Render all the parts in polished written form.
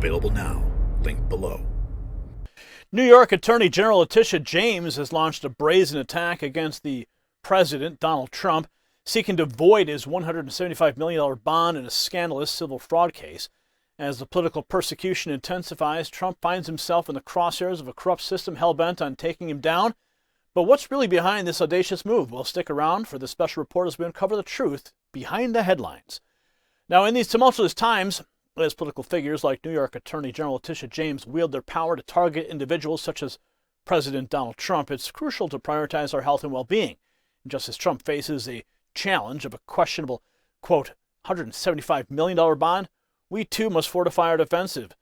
Available now. Link below. New York Attorney General Letitia James has launched a brazen attack against the president, Donald Trump, seeking to void his $175 million bond in a scandalous civil fraud case. As the political persecution intensifies, Trump finds himself in the crosshairs of a corrupt system hell-bent on taking him down. But what's really behind this audacious move? Well, stick around for the special report as we uncover the truth behind the headlines. Now, in these tumultuous times, as political figures like New York Attorney General Letitia James wield their power to target individuals such as President Donald Trump, it's crucial to prioritize our health and well-being. And just as Trump faces a challenge of a questionable, quote, $175 million bond, we too must fortify our defenses.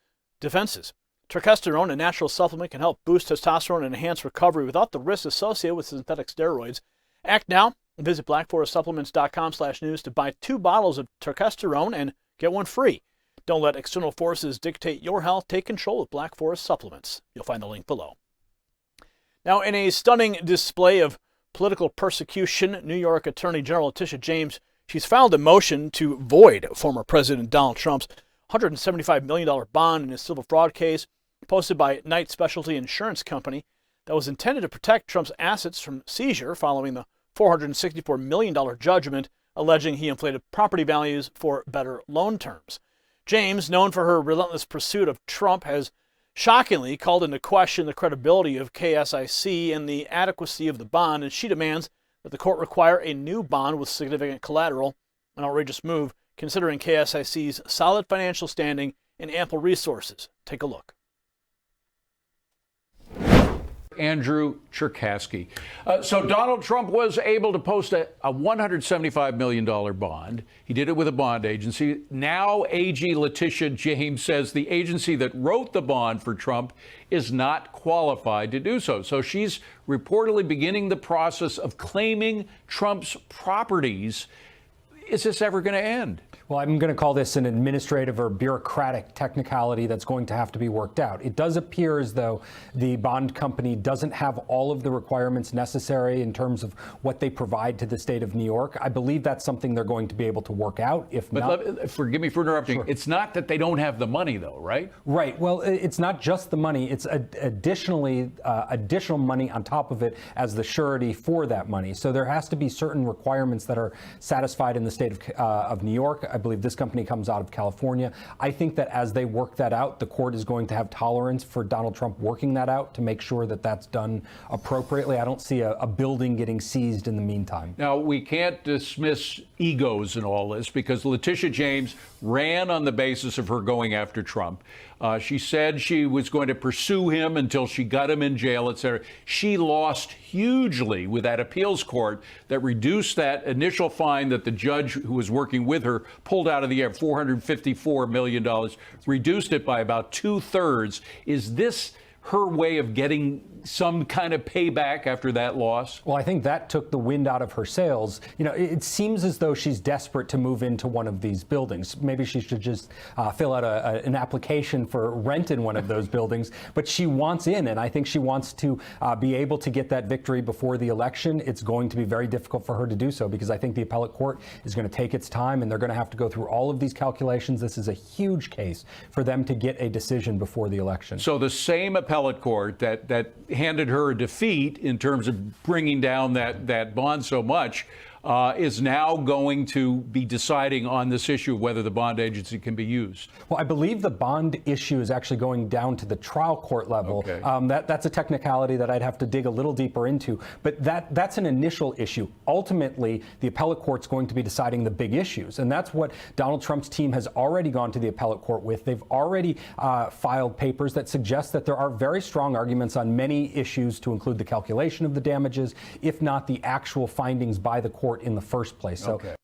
Testosterone, a natural supplement, can help boost testosterone and enhance recovery without the risks associated with synthetic steroids. Act now. Visit blackforestsupplements.com/news to buy 2 bottles of testosterone and get 1 free. Don't let external forces dictate your health. Take control with Black Forest Supplements. You'll find the link below. Now, in a stunning display of political persecution, New York Attorney General Letitia James, she's filed a motion to void former President Donald Trump's $175 million bond in a civil fraud case posted by Knight Specialty Insurance Company that was intended to protect Trump's assets from seizure following the $464 million judgment alleging he inflated property values for better loan terms. James, known for her relentless pursuit of Trump, has shockingly called into question the credibility of KSIC and the adequacy of the bond, and she demands that the court require a new bond with significant collateral, an outrageous move considering KSIC's solid financial standing and ample resources. Take a look. Andrew Cherkasky. So Donald Trump was able to post a $175 million bond. He did it with a bond agency. Now AG Letitia James says the agency that wrote the bond for Trump is not qualified to do so. So she's reportedly beginning the process of claiming Trump's properties. Is this ever going to end? Well, I'm going to call this an administrative or bureaucratic technicality that's going to have to be worked out. It does appear as though the bond company doesn't have all of the requirements necessary in terms of what they provide to the state of New York. I believe that's something they're going to be able to work out. Forgive me for interrupting. Sure. It's not that they don't have the money, though, right? Right. Well, it's not just the money. It's additional money on top of it as the surety for that money. So there has to be certain requirements that are satisfied in the state of New York. I believe this company comes out of California. I think that as they work that out, the court is going to have tolerance for Donald Trump working that out to make sure that that's done appropriately. I don't see a building getting seized in the meantime. Now, we can't dismiss egos in all this because Letitia James ran on the basis of her going after Trump. She said she was going to pursue him until she got him in jail, et cetera. She lost hugely with that appeals court that reduced that initial fine that the judge who was working with her pulled out of the air, $454 million, reduced it by about 2/3. Is this her way of getting some kind of payback after that loss? Well, I think that took the wind out of her sails. You know, it seems as though she's desperate to move into one of these buildings. Maybe she should just fill out an application for rent in one of those buildings. But she wants in, and I think she wants to be able to get that victory before the election. It's going to be very difficult for her to do so because I think the appellate court is going to take its time, and they're going to have to go through all of these calculations. This is a huge case for them to get a decision before the election. So the same appellate court that handed her a defeat in terms of bringing down that bond so much is now going to be deciding on this issue of whether the bond agency can be used. Well, I believe the bond issue is actually going down to the trial court level. Okay. That's a technicality that I'd have to dig a little deeper into, but that's an initial issue. Ultimately, the appellate court's going to be deciding the big issues, and that's what Donald Trump's team has already gone to the appellate court with. They've already filed papers that suggest that there are very strong arguments on many issues, to include the calculation of the damages, if not the actual findings by the court in the first place. Okay.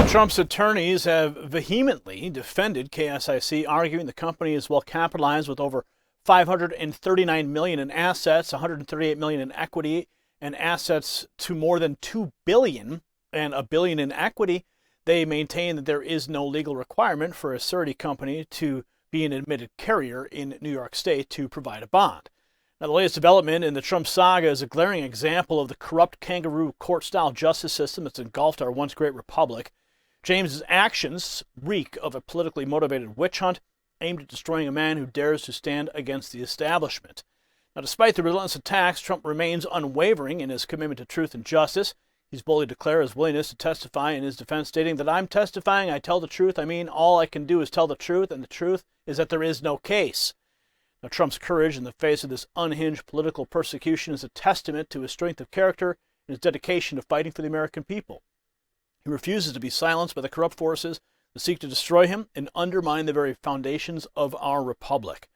Trump's attorneys have vehemently defended KSIC, arguing the company is well capitalized with over $539 million in assets, $138 million in equity, and assets to more than $2 billion and $1 billion in equity. They maintain that there is no legal requirement for a surety company to be an admitted carrier in New York State to provide a bond. Now, the latest development in the Trump saga is a glaring example of the corrupt kangaroo court-style justice system that's engulfed our once great republic. James's actions reek of a politically motivated witch hunt, aimed at destroying a man who dares to stand against the establishment. Now, despite the relentless attacks, Trump remains unwavering in his commitment to truth and justice. He's boldly declared his willingness to testify in his defense, stating that I'm testifying, I tell the truth. I mean, all I can do is tell the truth, and the truth is that there is no case. Now, Trump's courage in the face of this unhinged political persecution is a testament to his strength of character and his dedication to fighting for the American people. He refuses to be silenced by the corrupt forces that seek to destroy him and undermine the very foundations of our republic.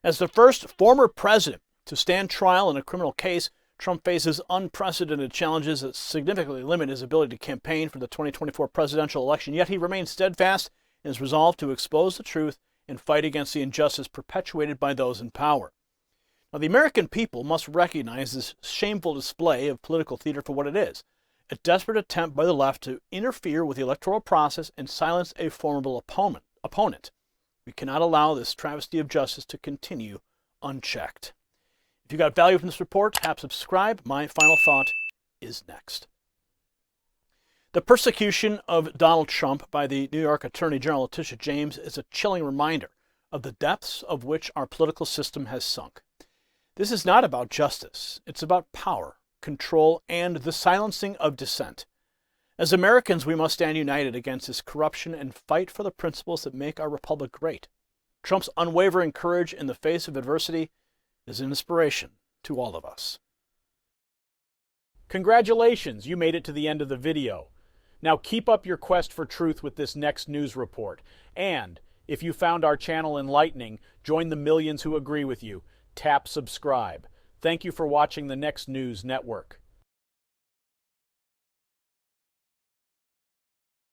As the first former president to stand trial in a criminal case, Trump faces unprecedented challenges that significantly limit his ability to campaign for the 2024 presidential election, yet he remains steadfast in his resolve to expose the truth and fight against the injustice perpetuated by those in power. Now, the American people must recognize this shameful display of political theater for what it is, a desperate attempt by the left to interfere with the electoral process and silence a formidable opponent. We cannot allow this travesty of justice to continue unchecked. If you got value from this report, tap subscribe. My final thought is next. The persecution of Donald Trump by the New York Attorney General Letitia James is a chilling reminder of the depths of which our political system has sunk. This is not about justice. It's about power, control, and the silencing of dissent. As Americans, we must stand united against this corruption and fight for the principles that make our republic great. Trump's unwavering courage in the face of adversity is an inspiration to all of us. Congratulations, you made it to the end of the video. Now keep up your quest for truth with this next news report. And if you found our channel enlightening, join the millions who agree with you. Tap subscribe. Thank you for watching the Next News Network.